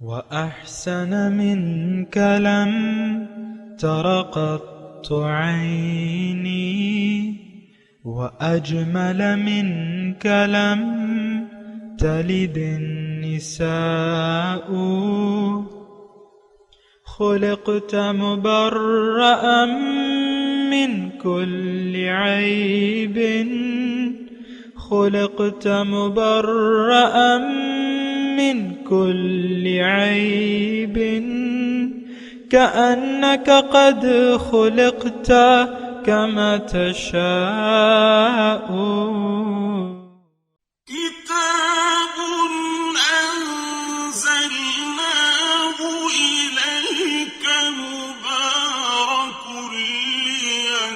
وأحسن منك لم تر قط عيني وأجمل منك لم تلد النساء خلقت مبرأ من كل عيب خلقت مبرأ من كل عيب كأنك قد خلقت كما تشاء كتاب أنزلناه إليك مبارك ليدبروا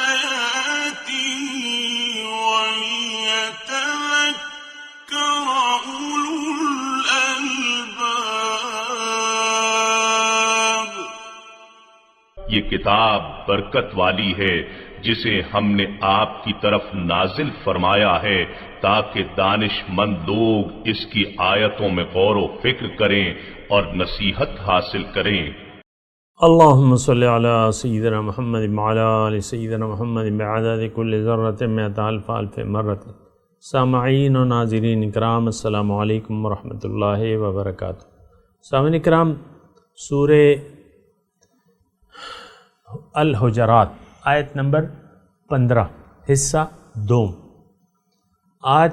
آياته وليتذكر أولو الألباب۔ یہ کتاب برکت والی ہے جسے ہم نے آپ کی طرف نازل فرمایا ہے تاکہ دانش مند لوگ اس کی آیتوں میں غور و فکر کریں اور نصیحت حاصل کریں۔ اللہم صلی علی سیدنا محمد وعلی آل سیدنا محمد بعدد کل ذرۃ مئۃ الف الف مرۃ۔ سامعین و ناظرین اکرام، السلام علیکم ورحمۃ اللہ وبرکاتہ۔ سامعین اکرام، سورہ الحجرات آیت نمبر 15 حصہ دوم۔ آج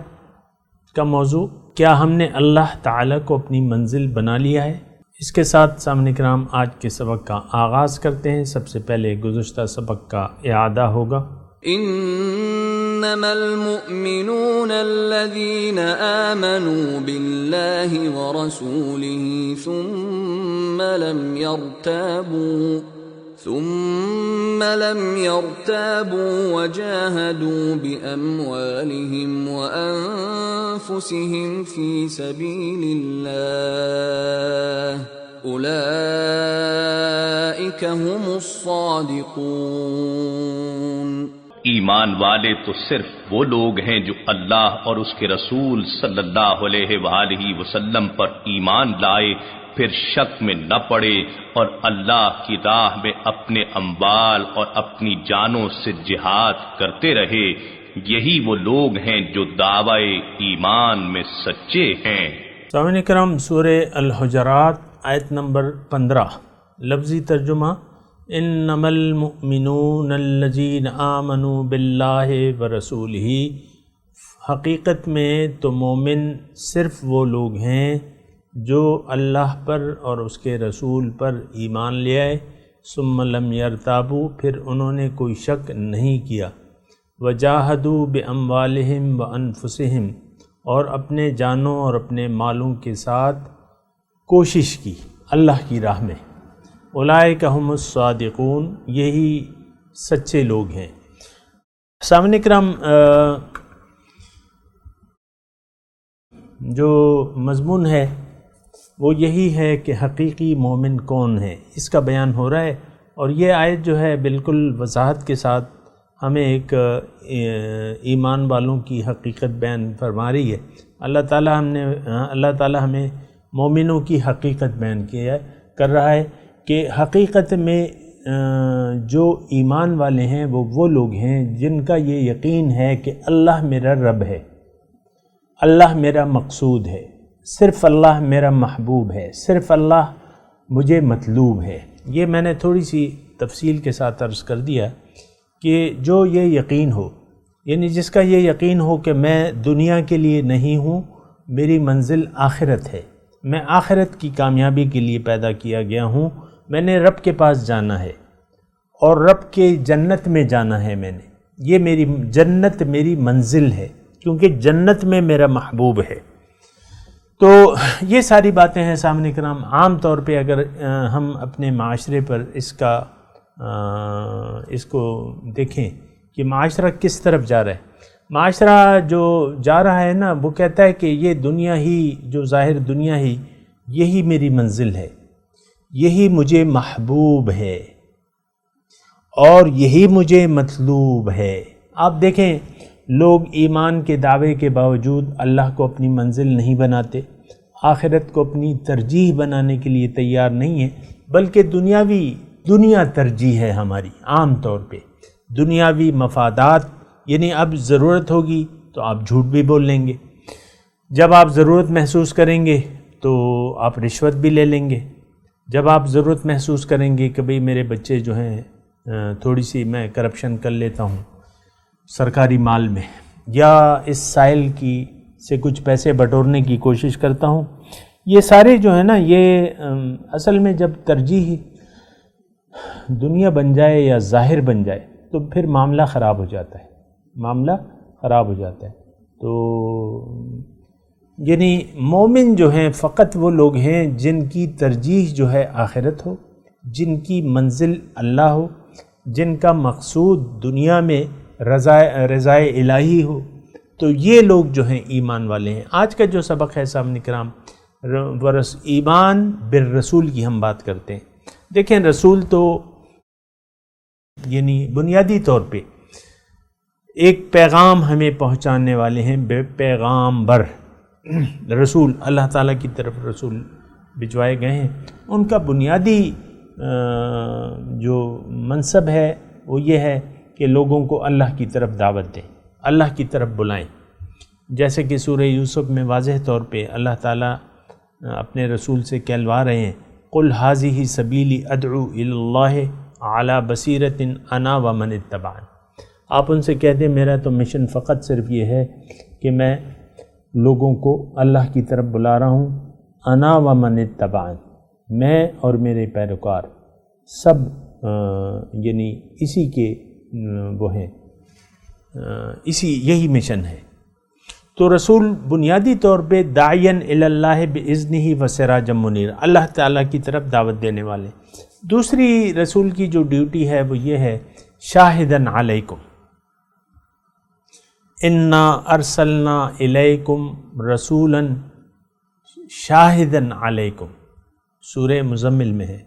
کا موضوع، کیا ہم نے اللہ تعالیٰ کو اپنی منزل بنا لیا ہے؟ اس کے ساتھ سامعین کرام آج کے سبق کا آغاز کرتے ہیں۔ سب سے پہلے گزشتہ سبق کا اعادہ ہوگا۔ انما المؤمنون الذين آمنوا بالله ورسوله ثم لم يرتابوا وجاهدوا بأموالهم وأنفسهم في سبيل الله أولئك هم الصادقون۔ ایمان والے تو صرف وہ لوگ ہیں جو اللہ اور اس کے رسول صلی اللہ علیہ وآلہ وسلم پر ایمان لائے، پھر شک میں نہ پڑے اور اللہ کی راہ میں اپنے اموال اور اپنی جانوں سے جہاد کرتے رہے، یہی وہ لوگ ہیں جو دعوی ایمان میں سچے ہیں۔ سامعین کرام، سورہ الحجرات آیت نمبر 15 لفظی ترجمہ، انما المؤمنون الذین آمنوا باللہ ورسولہ، حقیقت میں تو مومن صرف وہ لوگ ہیں جو اللہ پر اور اس کے رسول پر ایمان لے آئے، ثم لم یرتابوا، پھر انہوں نے کوئی شک نہیں کیا، وجاہدوا باموالہم وانفسہم، اور اپنے جانوں اور اپنے مالوں کے ساتھ کوشش کی اللہ کی راہ میں، اولئک ھم الصادقون، یہی سچے لوگ ہیں۔ سامعین کرام، جو مضمون ہے وہ یہی ہے کہ حقیقی مومن کون ہے، اس کا بیان ہو رہا ہے، اور یہ آیت جو ہے بالکل وضاحت کے ساتھ ہمیں ایک ایمان والوں کی حقیقت بیان فرما رہی ہے۔ اللہ تعالیٰ ہمیں مومنوں کی حقیقت بیان کر رہا ہے کہ حقیقت میں جو ایمان والے ہیں وہ لوگ ہیں جن کا یہ یقین ہے کہ اللہ میرا رب ہے، اللہ میرا مقصود ہے، صرف اللہ میرا محبوب ہے، صرف اللہ مجھے مطلوب ہے۔ یہ میں نے تھوڑی سی تفصیل کے ساتھ عرض کر دیا کہ جو یہ یقین ہو، یعنی جس کا یہ یقین ہو کہ میں دنیا کے لیے نہیں ہوں، میری منزل آخرت ہے، میں آخرت کی کامیابی کے لیے پیدا کیا گیا ہوں، میں نے رب کے پاس جانا ہے اور رب کے جنت میں جانا ہے، میں نے یہ میری جنت میری منزل ہے کیونکہ جنت میں میرا محبوب ہے۔ تو یہ ساری باتیں ہیں سامنے کرام۔ عام طور پہ اگر ہم اپنے معاشرے پر اس کو دیکھیں کہ معاشرہ کس طرف جا رہا ہے، معاشرہ جو جا رہا ہے نا، وہ کہتا ہے کہ یہ دنیا ہی، جو ظاہر دنیا ہی، یہی میری منزل ہے، یہی مجھے محبوب ہے اور یہی مجھے مطلوب ہے۔ آپ دیکھیں لوگ ایمان کے دعوے کے باوجود اللہ کو اپنی منزل نہیں بناتے، آخرت کو اپنی ترجیح بنانے کے لیے تیار نہیں ہیں، بلکہ دنیا ترجیح ہے ہماری۔ عام طور پہ دنیاوی مفادات، یعنی اب ضرورت ہوگی تو آپ جھوٹ بھی بول لیں گے، جب آپ ضرورت محسوس کریں گے تو آپ رشوت بھی لے لیں گے، جب آپ ضرورت محسوس کریں گے کہ بھئی میرے بچے جو ہیں تھوڑی سی میں کرپشن کر لیتا ہوں سرکاری مال میں، یا اس سائل سے کچھ پیسے بٹورنے کی کوشش کرتا ہوں، یہ سارے جو ہے نا، یہ اصل میں جب ترجیح دنیا بن جائے یا ظاہر بن جائے تو پھر معاملہ خراب ہو جاتا ہے۔ تو یعنی مومن جو ہیں فقط وہ لوگ ہیں جن کی ترجیح جو ہے آخرت ہو، جن کی منزل اللہ ہو، جن کا مقصود دنیا میں رضائے الہی ہو، تو یہ لوگ جو ہیں ایمان والے ہیں۔ آج کا جو سبق ہے سامعین کرام، ایمان بالرسول کی ہم بات کرتے ہیں۔ دیکھیں، رسول تو یعنی بنیادی طور پہ ایک پیغام ہمیں پہنچانے والے ہیں، پیغامبر رسول، اللہ تعالیٰ کی طرف رسول بھجوائے گئے ہیں۔ ان کا بنیادی جو منصب ہے وہ یہ ہے کہ لوگوں کو اللہ کی طرف دعوت دیں، اللہ کی طرف بلائیں، جیسے کہ سورہ یوسف میں واضح طور پہ اللہ تعالیٰ اپنے رسول سے کہلوا رہے ہیں، قُلْ هَٰذِهِ سَبِيلِي أَدْعُو إِلَى اللَّهِ عَلَىٰ بَصِيرَةٍ أَنَا وَمَنِ اتَّبَعَنِ۔ آپ ان سے کہہ دیں میرا تو مشن فقط صرف یہ ہے کہ میں لوگوں کو اللہ کی طرف بلا رہا ہوں، انا ومن اتبعن، میں اور میرے پیروکار سب یعنی اسی کے وہ ہیں، یہی مشن ہے۔ تو رسول بنیادی طور پہ داعین الی اللہ باذنہ وسراجا منیر، اللہ تعالیٰ کی طرف دعوت دینے والے۔ دوسری رسول کی جو ڈیوٹی ہے وہ یہ ہے، شاہدن علیکم، انا ارسلنا الیکم رسولا شاہدن علیکم، سورہ مزمل میں ہے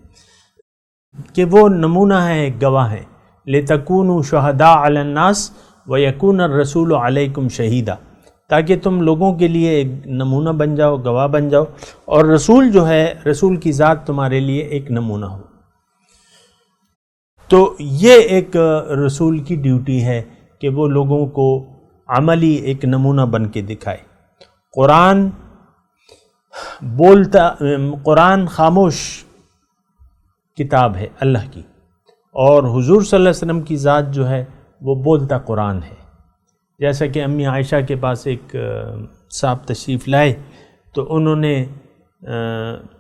کہ وہ نمونہ ہے، ایک گواہ ہے، لتکونوا شہداء علی الناس ویکون الرسول علیکم شہیدا، تاکہ تم لوگوں کے لیے ایک نمونہ بن جاؤ، گواہ بن جاؤ، اور رسول جو ہے، رسول کی ذات تمہارے لیے ایک نمونہ ہو۔ تو یہ ایک رسول کی ڈیوٹی ہے کہ وہ لوگوں کو عملی ایک نمونہ بن کے دکھائے۔ قرآن خاموش کتاب ہے اللہ کی، اور حضور صلی اللہ علیہ وسلم کی ذات جو ہے وہ بولتا قرآن ہے۔ جیسا کہ امی عائشہ کے پاس ایک صاحب تشریف لائے تو انہوں نے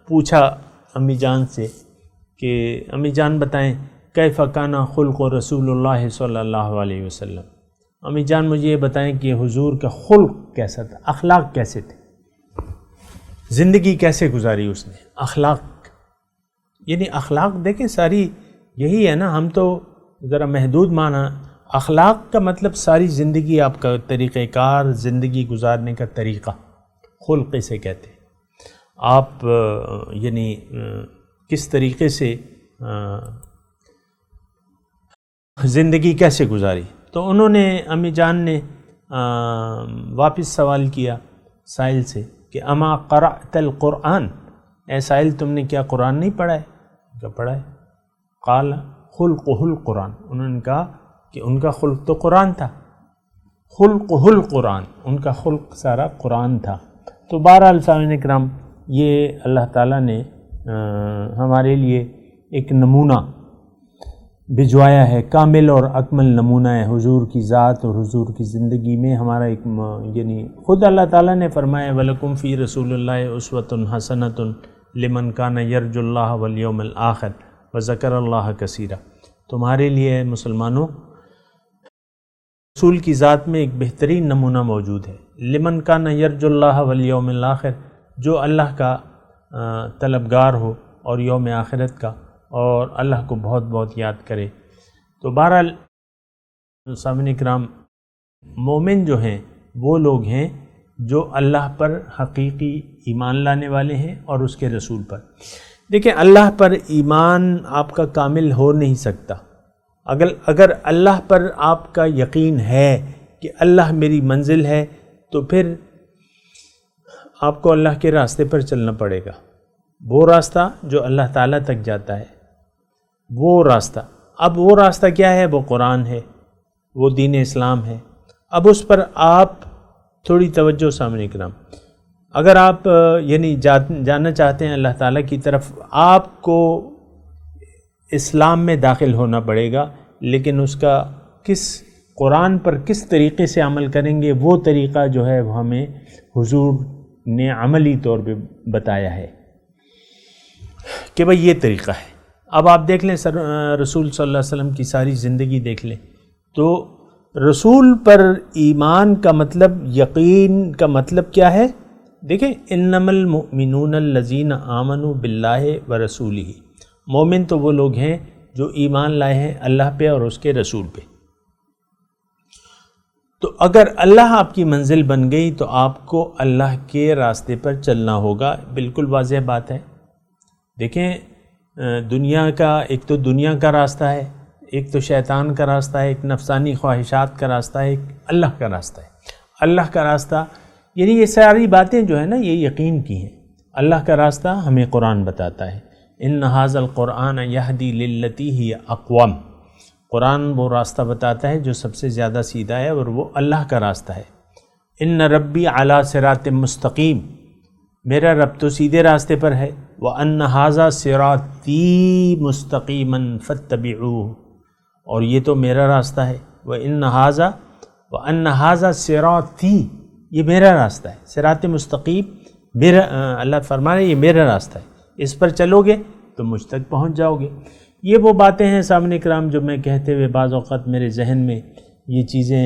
پوچھا امی جان سے کہ امی جان بتائیں کیف کان خلق رسول اللہ صلی اللہ علیہ وسلم، امی جان مجھے یہ بتائیں کہ حضور کا خلق کیسا تھا، اخلاق کیسے تھے، زندگی کیسے گزاری اس نے۔ اخلاق یعنی اخلاق دیکھیں ساری یہی ہے نا، ہم تو ذرا محدود مانا، اخلاق کا مطلب ساری زندگی آپ کا طریقہ کار، زندگی گزارنے کا طریقہ، خلق سے کہتے ہیں۔ آپ یعنی کس طریقے سے زندگی کیسے گزاری۔ تو انہوں نے امی جان نے واپس سوال کیا سائل سے کہ اما قرأت القرآن، اے سائل تم نے کیا قرآن نہیں پڑھا ہے؟ کیا پڑھا ہے؟ قال خلقہ القرآن، انہوں نے کہا کہ ان کا خلق تو قرآن تھا، خلقہ القرآن، ان کا خلق سارا قرآن تھا۔ تو بہرحال سامعین کرام، یہ اللہ تعالیٰ نے ہمارے لیے ایک نمونہ بھجوایا ہے، کامل اور اکمل نمونہ ہے حضور کی ذات اور حضور کی زندگی میں ہمارا ایک یعنی خود اللہ تعالیٰ نے فرمایا وَلَكُمْ فِي رَسُولِ اللَّهِ أُسْوَةٌ حَسَنَةٌ لِمَنْ كَانَ يَرْجُو اللَّهَ وَالْيَوْمَ الْآخِرَ وَذَكَرَ اللَّهَ كَثِيرًا، تمہارے لیے مسلمانوں رسول کی ذات میں ایک بہترین نمونہ موجود ہے، لمن کان یرجو اللہ والیوم الآخر، جو اللہ کا طلبگار ہو اور یوم آخرت کا، اور اللہ کو بہت بہت یاد کرے۔ تو بہرحال سامعین کرام، مومن جو ہیں وہ لوگ ہیں جو اللہ پر حقیقی ایمان لانے والے ہیں اور اس کے رسول پر۔ دیکھیں، اللہ پر ایمان آپ کا کامل ہو نہیں سکتا اگر اللہ پر آپ کا یقین ہے کہ اللہ میری منزل ہے، تو پھر آپ کو اللہ کے راستے پر چلنا پڑے گا، وہ راستہ جو اللہ تعالیٰ تک جاتا ہے، وہ راستہ۔ اب وہ راستہ کیا ہے؟ وہ قرآن ہے، وہ دین اسلام ہے۔ اب اس پر آپ تھوڑی توجہ سامنے کرام، اگر آپ یعنی جاننا چاہتے ہیں اللہ تعالیٰ کی طرف، آپ کو اسلام میں داخل ہونا پڑے گا، لیکن اس کا قرآن پر کس طریقے سے عمل کریں گے، وہ طریقہ جو ہے وہ ہمیں حضور نے عملی طور پہ بتایا ہے کہ بھئی یہ طریقہ ہے۔ اب آپ دیکھ لیں رسول صلی اللہ علیہ وسلم کی ساری زندگی دیکھ لیں، تو رسول پر ایمان کا مطلب، یقین کا مطلب کیا ہے؟ دیکھیں، انما المؤمنون الذین آمنوا باللہ ورسولہ، مومن تو وہ لوگ ہیں جو ایمان لائے ہیں اللہ پہ اور اس کے رسول پہ۔ تو اگر اللہ آپ کی منزل بن گئی تو آپ کو اللہ کے راستے پر چلنا ہوگا، بالکل واضح بات ہے۔ دیکھیں، دنیا کا ایک تو دنیا کا راستہ ہے، ایک تو شیطان کا راستہ ہے، ایک نفسانی خواہشات کا راستہ ہے، ایک اللہ کا راستہ ہے۔ اللہ کا راستہ یعنی یہ ساری باتیں جو ہے نا، یہ یقین کی ہیں۔ اللہ کا راستہ ہمیں قرآن بتاتا ہے، ان ھذا القرآن یہدی للتی ہی اقوم، قرآن وہ راستہ بتاتا ہے جو سب سے زیادہ سیدھا ہے، اور وہ اللہ کا راستہ ہے۔ ان ربی علی صراط مستقیم، میرا رب تو سیدھے راستے پر ہے۔ وَأَنَّ هَذَا صِرَاطِي مُسْتَقِيمًا فَاتَّبِعُوهُ، اور یہ تو میرا راستہ ہے۔ وَأَنَّ هَذَا صِرَاطِي، یہ میرا راستہ ہے، صراط مستقیم میرا، اللہ فرما رہے ہیں یہ میرا راستہ ہے، اس پر چلو گے تو مجھ تک پہنچ جاؤ گے۔ یہ وہ باتیں ہیں سامنے کرام جو میں کہتے ہوئے بعض اوقات میرے ذہن میں یہ چیزیں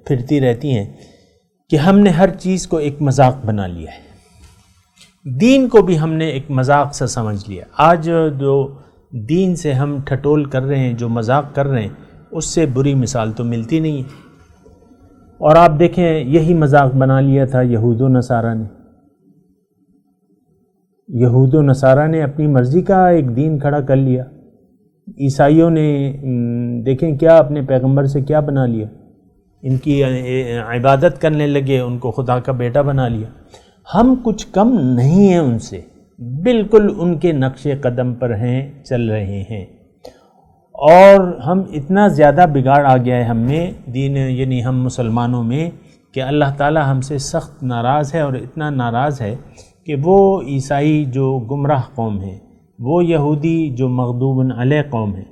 پھرتی رہتی ہیں کہ ہم نے ہر چیز کو ایک مذاق بنا لیا ہے، دین کو بھی ہم نے ایک مذاق سے سمجھ لیا۔ آج جو دین سے ہم ٹھٹول کر رہے ہیں، جو مذاق کر رہے ہیں، اس سے بری مثال تو ملتی نہیں ہے۔ اور آپ دیکھیں، یہی مذاق بنا لیا تھا یہود و نصارہ نے۔ یہود و نصارہ نے اپنی مرضی کا ایک دین کھڑا کر لیا، عیسائیوں نے دیکھیں کیا اپنے پیغمبر سے کیا بنا لیا، ان کی عبادت کرنے لگے، ان کو خدا کا بیٹا بنا لیا۔ ہم کچھ کم نہیں ہیں ان سے، بالکل ان کے نقش قدم پر ہیں، چل رہے ہیں۔ اور ہم اتنا زیادہ بگاڑ آ گیا ہے ہم میں دین، یعنی ہم مسلمانوں میں، کہ اللہ تعالی ہم سے سخت ناراض ہے، اور اتنا ناراض ہے کہ وہ عیسائی جو گمراہ قوم ہے، وہ یہودی جو مغضوب علیہ قوم ہے،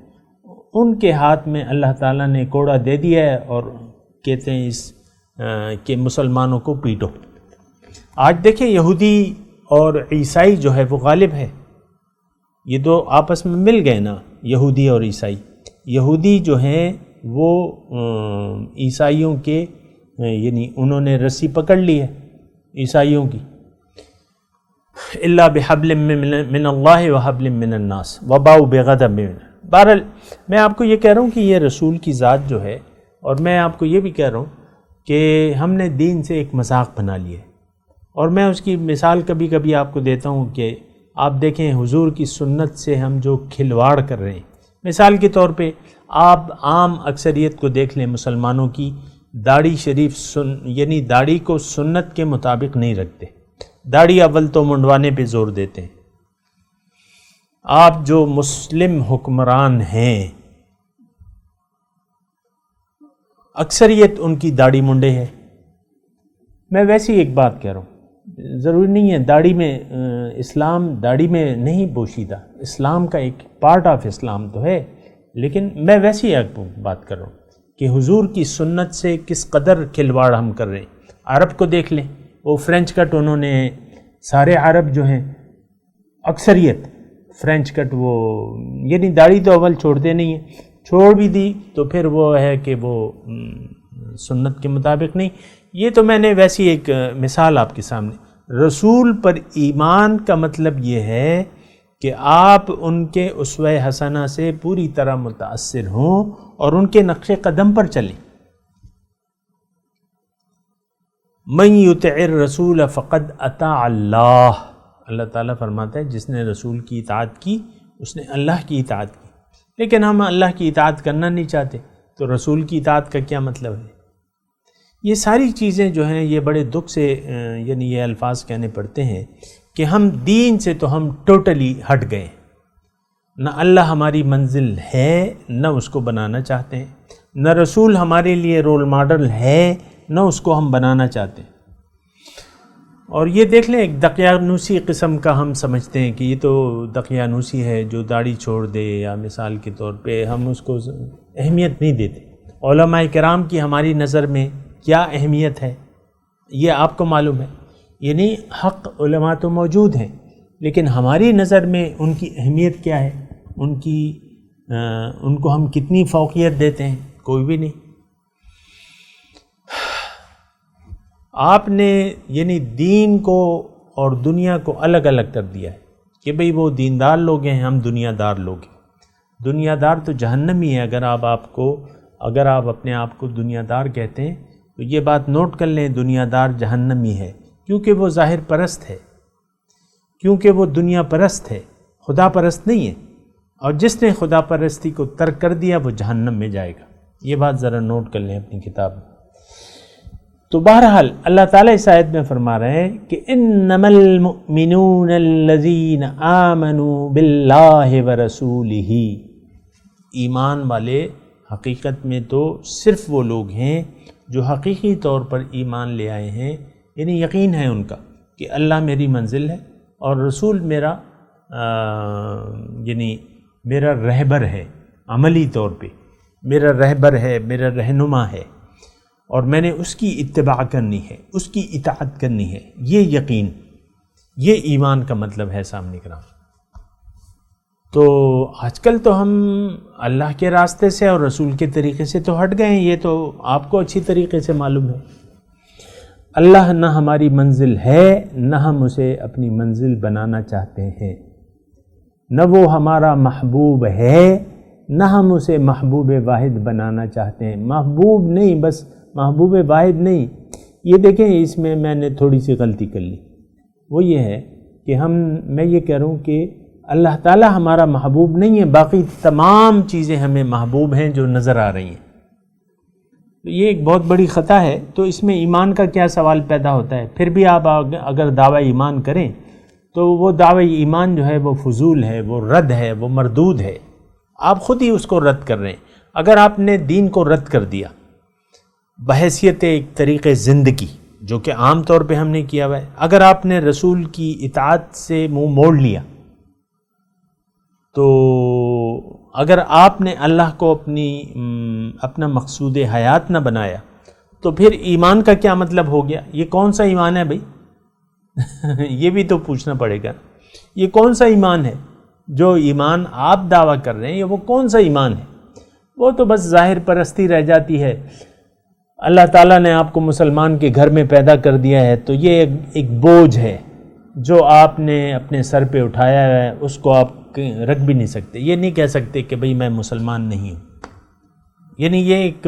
ان کے ہاتھ میں اللہ تعالیٰ نے کوڑا دے دیا ہے، اور کہتے ہیں کہ مسلمانوں کو پیٹو۔ آج دیکھیں، یہودی اور عیسائی جو ہے وہ غالب ہے، یہ دو آپس میں مل گئے نا، یہودی اور عیسائی۔ یہودی جو ہیں وہ عیسائیوں کے، یعنی انہوں نے رسی پکڑ لی ہے عیسائیوں کی، الا بحبل من اللہ وحبل من الناس وباؤ بغضب۔ بہرحال میں آپ کو یہ کہہ رہا ہوں کہ یہ رسول کی ذات جو ہے، اور میں آپ کو یہ بھی کہہ رہا ہوں کہ ہم نے دین سے ایک مذاق بنا لیا ہے۔ اور میں اس کی مثال کبھی کبھی آپ کو دیتا ہوں کہ آپ دیکھیں حضور کی سنت سے ہم جو کھلواڑ کر رہے ہیں، مثال کے طور پہ آپ عام اکثریت کو دیکھ لیں، مسلمانوں کی داڑھی شریف یعنی داڑھی کو سنت کے مطابق نہیں رکھتے، داڑھی اول تو منڈوانے پہ زور دیتے ہیں۔ آپ جو مسلم حکمران ہیں، اکثریت ان کی داڑھی منڈے ہے۔ میں ویسی ایک بات کہہ رہا ہوں، ضروری نہیں ہے داڑھی میں، اسلام داڑھی میں نہیں پوشیدہ، اسلام کا ایک پارٹ آف اسلام تو ہے، لیکن میں ویسی ایک بات کر رہا ہوں کہ حضور کی سنت سے کس قدر کھلواڑ ہم کر رہے ہیں۔ عرب کو دیکھ لیں، وہ فرینچ کٹ انہوں نے، سارے عرب جو ہیں اکثریت فرینچ کٹ، وہ یعنی داڑھی تو اول چھوڑتے نہیں ہیں، چھوڑ بھی دی تو پھر وہ ہے کہ وہ سنت کے مطابق نہیں۔ یہ تو میں نے ویسی ایک مثال آپ کے سامنے۔ رسول پر ایمان کا مطلب یہ ہے کہ آپ ان کے اسوہ حسنہ سے پوری طرح متاثر ہوں اور ان کے نقش قدم پر چلیں۔ من یطع الرسول فقد اطاع اللہ، اللہ تعالیٰ فرماتا ہے جس نے رسول کی اطاعت کی اس نے اللہ کی اطاعت کی۔ لیکن ہم اللہ کی اطاعت کرنا نہیں چاہتے، تو رسول کی اطاعت کا کیا مطلب ہے؟ یہ ساری چیزیں جو ہیں یہ بڑے دکھ سے یعنی یہ الفاظ کہنے پڑتے ہیں کہ ہم دین سے تو ہم ٹوٹلی ہٹ گئے، نہ اللہ ہماری منزل ہے نہ اس کو بنانا چاہتے ہیں، نہ رسول ہمارے لیے رول ماڈل ہے نہ اس کو ہم بنانا چاہتے ہیں۔ اور یہ دیکھ لیں ایک دقیانوسی قسم کا ہم سمجھتے ہیں کہ یہ تو دقیانوسی ہے جو داڑھی چھوڑ دے، یا مثال کے طور پہ ہم اس کو اہمیت نہیں دیتے۔ علماء کرام کی ہماری نظر میں کیا اہمیت ہے یہ آپ کو معلوم ہے، یعنی حق علماء تو موجود ہیں لیکن ہماری نظر میں ان کی اہمیت کیا ہے، ان کو ہم کتنی فوقیت دیتے ہیں؟ کوئی بھی نہیں۔ آپ نے یعنی دین کو اور دنیا کو الگ الگ کر دیا ہے کہ بھئی وہ دیندار لوگ ہیں، ہم دنیا دار لوگ ہیں۔ دنیا دار تو جہنمی ہے۔ اگر آپ اپنے آپ کو دنیا دار کہتے ہیں تو یہ بات نوٹ کر لیں، دنیا دار جہنمی ہے، کیونکہ وہ ظاہر پرست ہے، کیونکہ وہ دنیا پرست ہے، خدا پرست نہیں ہے، اور جس نے خدا پرستی کو ترک کر دیا وہ جہنم میں جائے گا۔ یہ بات ذرا نوٹ کر لیں اپنی کتاب میں۔ تو بہرحال اللہ تعالیٰ اس آیت میں فرما رہے ہیں کہ انما المؤمنون الذین آمنوا باللہ ورسولہ، ایمان والے حقیقت میں تو صرف وہ لوگ ہیں جو حقیقی طور پر ایمان لے آئے ہیں، یعنی یقین ہے ان کا کہ اللہ میری منزل ہے اور رسول میرا یعنی میرا رہبر ہے، عملی طور پہ میرا رہبر ہے، میرا رہنما ہے، اور میں نے اس کی اتباع کرنی ہے، اس کی اطاعت کرنی ہے۔ یہ یقین، یہ ایمان کا مطلب ہے سامنے کرام۔ تو آج کل تو ہم اللہ کے راستے سے اور رسول کے طریقے سے تو ہٹ گئے ہیں، یہ تو آپ کو اچھی طریقے سے معلوم ہے۔ اللہ نہ ہماری منزل ہے نہ ہم اسے اپنی منزل بنانا چاہتے ہیں، نہ وہ ہمارا محبوب ہے نہ ہم اسے محبوب واحد بنانا چاہتے ہیں۔ محبوب نہیں، بس محبوب واحد نہیں۔ یہ دیکھیں اس میں نے تھوڑی سی غلطی کر لی، وہ یہ ہے کہ میں یہ کہہ رہا ہوں کہ اللہ تعالیٰ ہمارا محبوب نہیں ہے، باقی تمام چیزیں ہمیں محبوب ہیں جو نظر آ رہی ہیں۔ تو یہ ایک بہت بڑی خطا ہے۔ تو اس میں ایمان کا کیا سوال پیدا ہوتا ہے؟ پھر بھی آپ اگر دعوی ایمان کریں تو وہ دعوی ایمان جو ہے وہ فضول ہے، وہ رد ہے، وہ مردود ہے، آپ خود ہی اس کو رد کر رہے ہیں۔ اگر آپ نے دین کو رد کر دیا بحیثیت ایک طریقے زندگی، جو کہ عام طور پہ ہم نے کیا ہوا ہے، اگر آپ نے رسول کی اطاعت سے منہ موڑ لیا، تو اگر آپ نے اللہ کو اپنا مقصود حیات نہ بنایا تو پھر ایمان کا کیا مطلب ہو گیا؟ یہ کون سا ایمان ہے بھائی؟ یہ بھی تو پوچھنا پڑے گا، یہ کون سا ایمان ہے؟ جو ایمان آپ دعویٰ کر رہے ہیں یہ وہ کون سا ایمان ہے؟ وہ تو بس ظاہر پرستی رہ جاتی ہے۔ اللہ تعالیٰ نے آپ کو مسلمان کے گھر میں پیدا کر دیا ہے تو یہ ایک بوجھ ہے جو آپ نے اپنے سر پہ اٹھایا ہے، اس کو آپ رکھ بھی نہیں سکتے۔ یہ نہیں کہہ سکتے کہ بھئی میں مسلمان نہیں ہوں، یعنی یہ ایک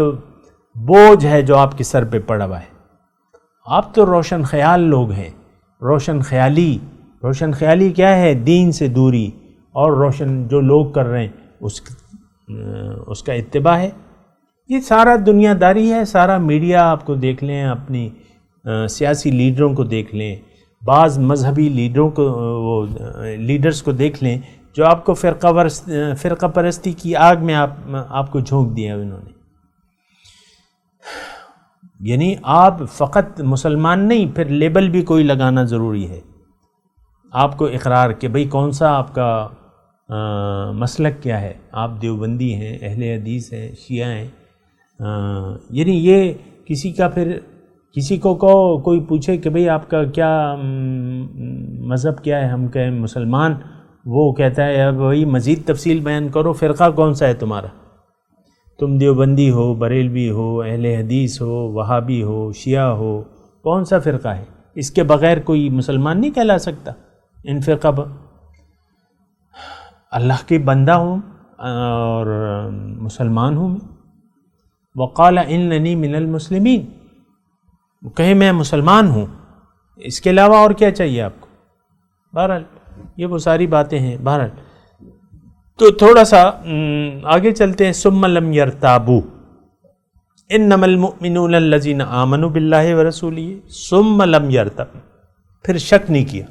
بوجھ ہے جو آپ کے سر پہ پڑا ہوا ہے۔ آپ تو روشن خیال لوگ ہیں۔ روشن خیالی کیا ہے؟ دین سے دوری، اور روشن جو لوگ کر رہے ہیں اس کا اتباع ہے۔ یہ سارا دنیا داری ہے، سارا میڈیا آپ کو دیکھ لیں، اپنی سیاسی لیڈروں کو دیکھ لیں، بعض مذہبی لیڈرز کو دیکھ لیں جو آپ کو فرقہ پرستی کی آگ میں آپ کو جھونک دیا انہوں نے۔ یعنی آپ فقط مسلمان نہیں، پھر لیبل بھی کوئی لگانا ضروری ہے۔ آپ کو اقرار کہ بھئی کون سا آپ کا مسلک کیا ہے، آپ دیوبندی ہیں، اہل حدیث ہیں، شیعہ ہیں، یعنی یہ کسی کو کوئی پوچھے کہ بھئی آپ کا کیا مذہب کیا ہے، ہم کہیں مسلمان، وہ کہتا ہے بھئی مزید تفصیل بیان کرو، فرقہ کون سا ہے تمہارا؟ تم دیوبندی ہو، بریلوی ہو، اہل حدیث ہو، وہابی ہو، شیعہ ہو، کون سا فرقہ ہے؟ اس کے بغیر کوئی مسلمان نہیں کہلا سکتا۔ ان فرقہ اللہ کے بندہ ہوں اور مسلمان ہوں میں۔ وقال اننی من المسلمین، کہے میں مسلمان ہوں، اس کے علاوہ اور کیا چاہیے آپ کو؟ بہرحال یہ وہ ساری باتیں ہیں۔ بہرحال تو تھوڑا سا آگے چلتے ہیں۔ ثم لم یرتابوا، انما المؤمنون الذین آمنوا باللہ ورسولہ ثم لم یرتابوا، پھر شک نہیں کیا۔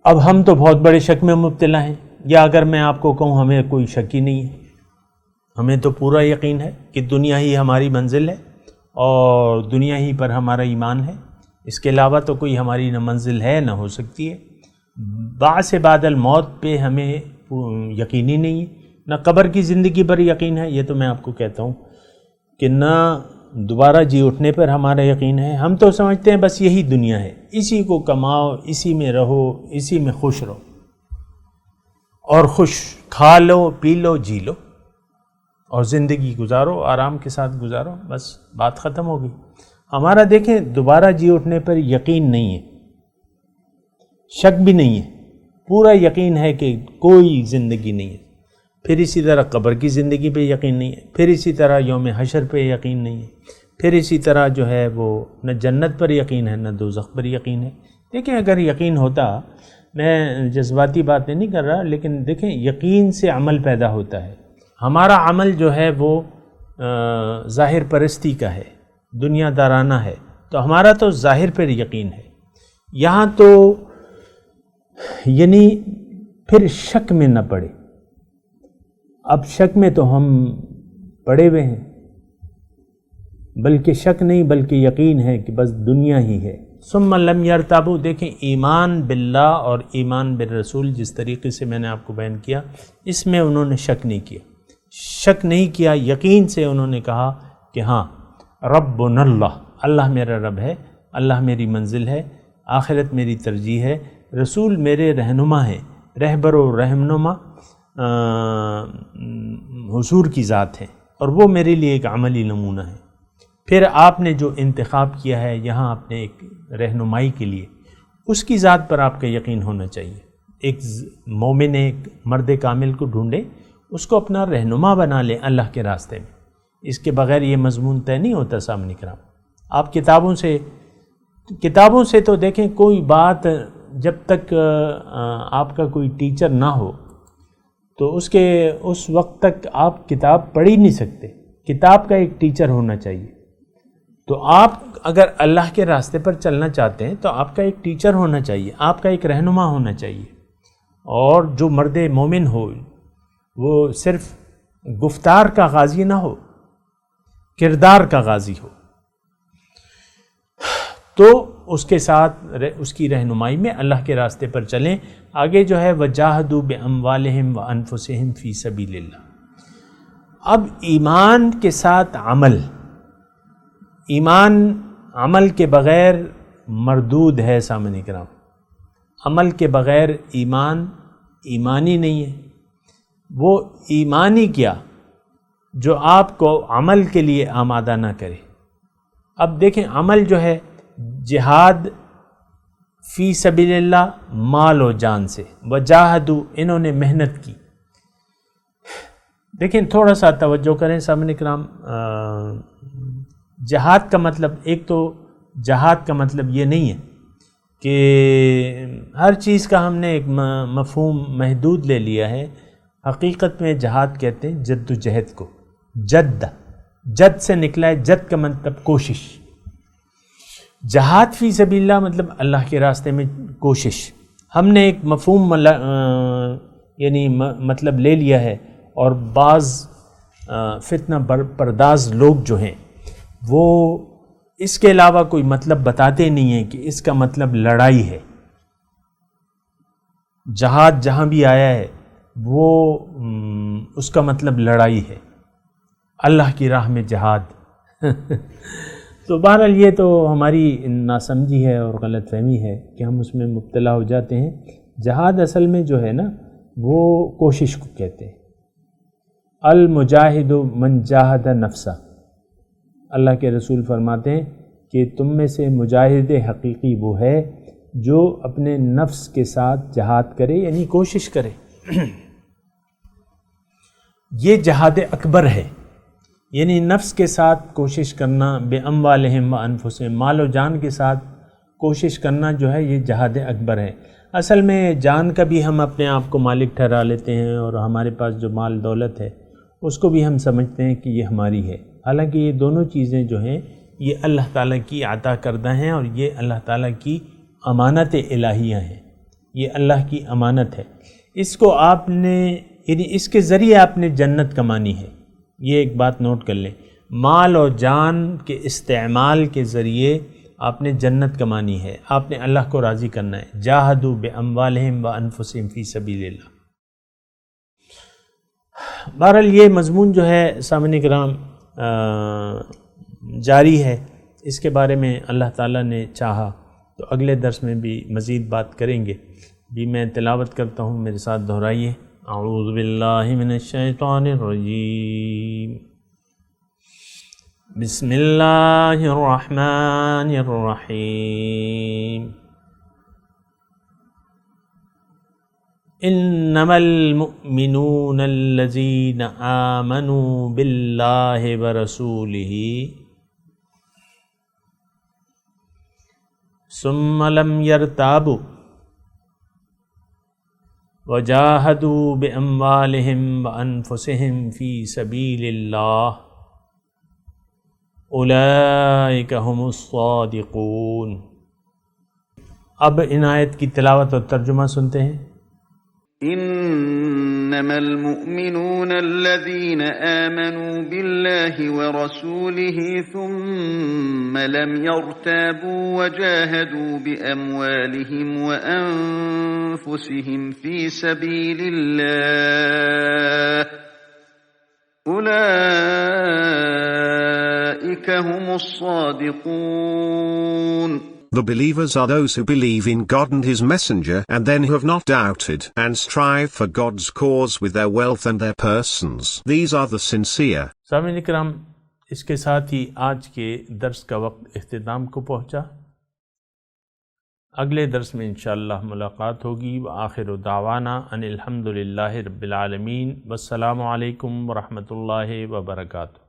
اب ہم تو بہت بڑے شک میں مبتلا ہیں، یا اگر میں آپ کو کہوں ہمیں کوئی شک ہی نہیں ہے، ہمیں تو پورا یقین ہے کہ دنیا ہی ہماری منزل ہے اور دنیا ہی پر ہمارا ایمان ہے، اس کے علاوہ تو کوئی ہماری نہ منزل ہے نہ ہو سکتی ہے۔ بعث بعد الموت پہ ہمیں یقین ہی نہیں ہے، نہ قبر کی زندگی پر یقین ہے، یہ تو میں آپ کو کہتا ہوں کہ نہ دوبارہ جی اٹھنے پر ہمارا یقین ہے۔ ہم تو سمجھتے ہیں بس یہی دنیا ہے، اسی کو کماؤ، اسی میں رہو، اسی میں خوش رہو، اور خوش کھا لو، پی لو، جی لو، اور زندگی گزارو، آرام کے ساتھ گزارو، بس بات ختم ہو گئی۔ ہمارا دیکھیں دوبارہ جی اٹھنے پر یقین نہیں ہے، شک بھی نہیں ہے، پورا یقین ہے کہ کوئی زندگی نہیں ہے۔ پھر اسی طرح قبر کی زندگی پہ یقین نہیں ہے، پھر اسی طرح یوم حشر پہ یقین نہیں ہے، پھر اسی طرح جو ہے وہ نہ جنت پر یقین ہے نہ دوزخ پر یقین ہے۔ دیکھیں اگر یقین ہوتا، میں جذباتی باتیں نہیں کر رہا، لیکن دیکھیں یقین سے عمل پیدا ہوتا ہے۔ ہمارا عمل جو ہے وہ ظاہر پرستی کا ہے، دنیا دارانہ ہے، تو ہمارا تو ظاہر پر یقین ہے۔ یہاں تو یعنی پھر شک میں نہ پڑے۔ اب شک میں تو ہم پڑے ہوئے ہیں، بلکہ شک نہیں بلکہ یقین ہے کہ بس دنیا ہی ہے۔ ثم لم یرتابوا، دیکھیں ایمان باللہ اور ایمان بالرسول جس طریقے سے میں نے آپ کو بیان کیا، اس میں انہوں نے شک نہیں کیا، شک نہیں کیا، یقین سے انہوں نے کہا کہ ہاں ربنا اللہ، اللہ میرا رب ہے، اللہ میری منزل ہے، آخرت میری ترجیح ہے، رسول میرے رہنما ہیں، رہبر و رہنما حضور کی ذات ہے، اور وہ میرے لیے ایک عملی نمونہ ہے۔ پھر آپ نے جو انتخاب کیا ہے یہاں اپنے ایک رہنمائی کے لیے، اس کی ذات پر آپ کا یقین ہونا چاہیے۔ ایک مومن ایک مرد کامل کو ڈھونڈے، اس کو اپنا رہنما بنا لے اللہ کے راستے میں، اس کے بغیر یہ مضمون طے نہیں ہوتا سامنے کرام۔ آپ کتابوں سے تو دیکھیں کوئی بات جب تک آپ کا کوئی ٹیچر نہ ہو تو اس وقت تک آپ کتاب پڑھ ہی نہیں سکتے، کتاب کا ایک ٹیچر ہونا چاہیے۔ تو آپ اگر اللہ کے راستے پر چلنا چاہتے ہیں تو آپ کا ایک ٹیچر ہونا چاہیے، آپ کا ایک رہنما ہونا چاہیے، اور جو مرد مومن ہو وہ صرف گفتار کا غازی نہ ہو، کردار کا غازی ہو، تو اس کے ساتھ اس کی رہنمائی میں اللہ کے راستے پر چلیں۔ آگے جو ہے وَجَاهَدُوا بِأَمْوَالِهِمْ وَأَنفُسِهِمْ فِي سَبِيلِ اللَّهِ۔ اب ایمان کے ساتھ عمل، ایمان عمل کے بغیر مردود ہے سامنے کرام، عمل کے بغیر ایمان ایمانی نہیں ہے، وہ ایمانی کیا جو آپ کو عمل کے لیے آمادہ نہ کرے۔ اب دیکھیں عمل جو ہے جہاد فی سبیل اللہ مال و جان سے، وجاہدوا انہوں نے محنت کی۔ دیکھیں تھوڑا سا توجہ کریں سامنے کرام، جہاد کا مطلب، ایک تو جہاد کا مطلب یہ نہیں ہے کہ ہر چیز کا ہم نے ایک مفہوم محدود لے لیا ہے۔ حقیقت میں جہاد کہتے ہیں جد و جہد کو، جد سے نکلا ہے، جد کا مطلب کوشش۔ جہاد فی سبیل اللہ مطلب اللہ کے راستے میں کوشش۔ ہم نے ایک مفہوم یعنی مطلب لے لیا ہے، اور بعض فتنہ پرداز لوگ جو ہیں وہ اس کے علاوہ کوئی مطلب بتاتے نہیں ہیں کہ اس کا مطلب لڑائی ہے۔ جہاد جہاں بھی آیا ہے وہ اس کا مطلب لڑائی ہے، اللہ کی راہ میں جہاد۔ تو بہرحال یہ تو ہماری ناسمجھی ہے اور غلط فہمی ہے کہ ہم اس میں مبتلا ہو جاتے ہیں۔ جہاد اصل میں جو ہے نا وہ کوشش کو کہتے ہیں۔ المجاہد من جاہد نفسہ، اللہ کے رسول فرماتے ہیں کہ تم میں سے مجاہد حقیقی وہ ہے جو اپنے نفس کے ساتھ جہاد کرے، یعنی کوشش کرے۔ یہ جہاد اکبر ہے، یعنی نفس کے ساتھ کوشش کرنا، بے اموالہم و انفسہم، مال و جان کے ساتھ کوشش کرنا جو ہے یہ جہاد اکبر ہے۔ اصل میں جان کا بھی ہم اپنے آپ کو مالک ٹھہرا لیتے ہیں، اور ہمارے پاس جو مال دولت ہے اس کو بھی ہم سمجھتے ہیں کہ یہ ہماری ہے، حالانکہ یہ دونوں چیزیں جو ہیں یہ اللہ تعالیٰ کی عطا کردہ ہیں، اور یہ اللہ تعالیٰ کی امانت الہیہ ہیں، یہ اللہ کی امانت ہے۔ اس کو آپ نے یعنی اس کے ذریعے آپ نے جنت کمانی ہے، یہ ایک بات نوٹ کر لیں، مال اور جان کے استعمال کے ذریعے آپ نے جنت کمانی ہے، آپ نے اللہ کو راضی کرنا ہے۔ جاہدوا باموالہم وانفسہم فی سبیل اللہ۔ بہرحال یہ مضمون جو ہے سامعین کرام جاری ہے، اس کے بارے میں اللہ تعالیٰ نے چاہا تو اگلے درس میں بھی مزید بات کریں گے۔ بھی میں تلاوت کرتا ہوں، میرے ساتھ دہرائیے۔ اعوذ باللہ من الشیطان الرجیم، بسم اللہ الرحمن الرحیم۔ انما المؤمنون الذین آمنوا باللہ ورسولہ ثم لم يرتابوا وجاہدوا باموالہم وانفسہم فی سبیل اللہ اولئک ھم الصادقون۔ اب ان آیت کی تلاوت اور ترجمہ سنتے ہیں۔ انما المؤمنون الذين آمنوا بالله ورسوله ثم لم يرتابوا وجاهدوا بأموالهم وأنفسهم في سبيل الله أولئك هم الصادقون۔ The believers are those who believe in God and His Messenger and then who have not doubted and strive for God's cause with their wealth and their persons. These are the sincere. سامعین کرام، اس کے ساتھ ہی آج کے درس کا وقت اختتام کو پہنچا۔ اگلے درس میں انشاءاللہ ملاقات ہوگی۔ وآخر دعوانا ان الحمد للہ رب العالمین، والسلام علیکم ورحمۃ اللہ وبرکاتہ۔